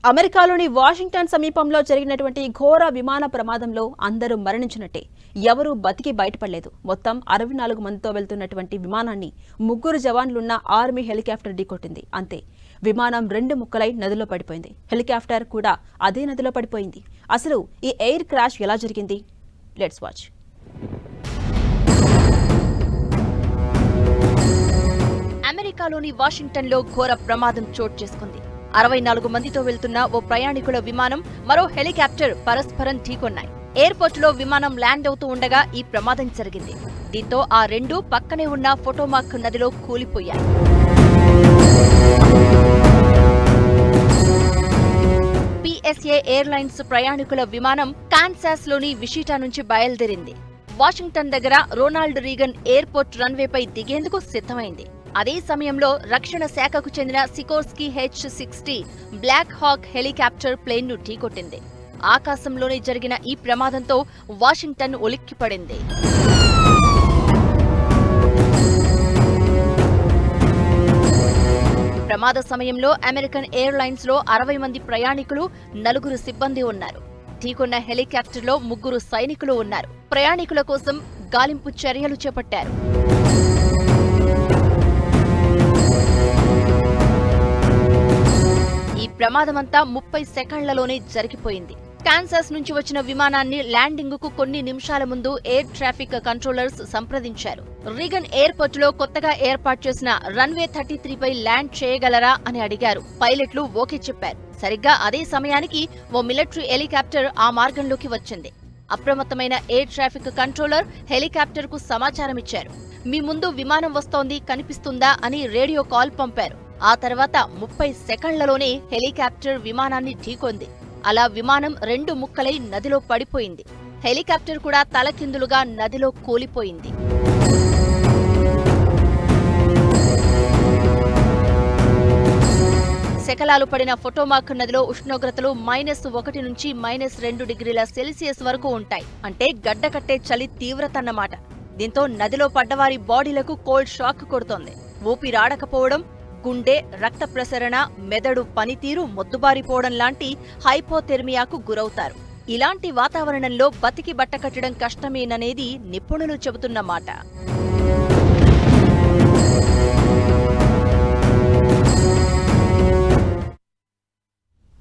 అమెరికాలోని వాషింగ్టన్ సమీపంలో జరిగినటువంటి ఘోర విమాన ప్రమాదంలో అందరూ మరణించినట్టే. ఎవరూ బతికి బయటపడలేదు. మొత్తం 64 మందితో వెళ్తున్నటువంటి విమానాన్ని 3 జవాన్లున్న ఆర్మీ హెలికాప్టర్ ఢీకొట్టింది. అంతే, విమానం 2 ముక్కలై నదిలో పడిపోయింది. హెలికాప్టర్ కూడా అదే నదిలో పడిపోయింది. అసలు ఈ ఎయిర్ క్రాష్ ఎలా జరిగింది? Let's watch. అమెరికాలోని వాషింగ్టన్లో ఘోర ప్రమాదం చోటు చేసుకుంది. 64 మందితో వెళ్తున్న ఓ ప్రయాణికుల విమానం, మరో హెలికాప్టర్ పరస్పరం ఢీకొన్నాయి. ఎయిర్పోర్టులో విమానం ల్యాండ్ అవుతూ ఉండగా ఈ ప్రమాదం జరిగింది. దీంతో ఆ రెండు పక్కనే ఉన్న పొటోమాక్ నదిలో కూలిపోయాయి. పిఎస్ఏ ఎయిర్లైన్స్ ప్రయాణికుల విమానం కాన్సాస్లోని విషిటా నుంచి బయలుదేరింది. వాషింగ్టన్ దగ్గర రొనాల్డ్ రీగన్ ఎయిర్పోర్ట్ రన్వేపై దిగేందుకు సిద్ధమైంది. అదే సమయంలో రక్షణ శాఖకు చెందిన Sikorsky H-60 Black Hawk helicopter ప్లేన్ను ఢీకొట్టింది. ఆకాశంలోనే జరిగిన ఈ ప్రమాదంతో వాషింగ్టన్ ఉలిక్కిపడింది. ప్రమాద సమయంలో అమెరికన్ ఎయిర్లైన్స్ లో 60 మంది ప్రయాణికులు, 4 సిబ్బంది ఉన్నారు. ఢీకొన్న హెలికాప్టర్లో 3 సైనికులు ఉన్నారు. ప్రయాణికుల కోసం గాలింపు చర్యలు చేపట్టారు. ఈ ప్రమాదమంతా 30 సెకండ్లలోనే జరిగిపోయింది. కాన్సాస్ నుంచి వచ్చిన విమానాన్ని ల్యాండింగుకు కొన్ని నిమిషాల ముందు ఎయిర్ ట్రాఫిక్ కంట్రోలర్స్ సంప్రదించారు. రీగన్ ఎయిర్పోర్టులో కొత్తగా ఏర్పాటు చేసిన రన్వే 33 పై ల్యాండ్ చేయగలరా అని అడిగారు. పైలట్లు ఓకే చెప్పారు. సరిగ్గా అదే సమయానికి ఓ మిలిటరీ హెలికాప్టర్ ఆ మార్గంలోకి వచ్చింది. అప్రమత్తమైన ఎయిర్ ట్రాఫిక్ కంట్రోలర్ హెలికాప్టర్ కు సమాచారమిచ్చారు. మీ ముందు విమానం వస్తోంది, కనిపిస్తుందా అని రేడియో కాల్ పంపారు. ఆ తర్వాత 30 సెకండ్లలోనే హెలికాప్టర్ విమానాన్ని ఢీకొంది. అలా విమానం 2 ముక్కలై నదిలో పడిపోయింది. హెలికాప్టర్ కూడా తలకిందులుగా నదిలో కూలిపోయింది. శకలాలు పడిన పొటోమాక్ నదిలో ఉష్ణోగ్రతలు -1 నుంచి -2 డిగ్రీల సెల్సియస్ వరకు ఉంటాయి. అంటే గడ్డకట్టే చలి తీవ్రత అన్నమాట. దీంతో నదిలో పడ్డవారి బాడీలకు కోల్డ్ షాక్ కొడుతోంది. ఊపిరాడకపోవడం, గుండె, రక్త ప్రసరణ, మెదడు పనితీరు మొద్దుబారిపోవడం లాంటి హైపోథెర్మియాకు గురవుతారు. ఇలాంటి వాతావరణంలో బతికి బట్టకట్టడం కష్టమేననేది నిపుణులు చెబుతున్న మాట.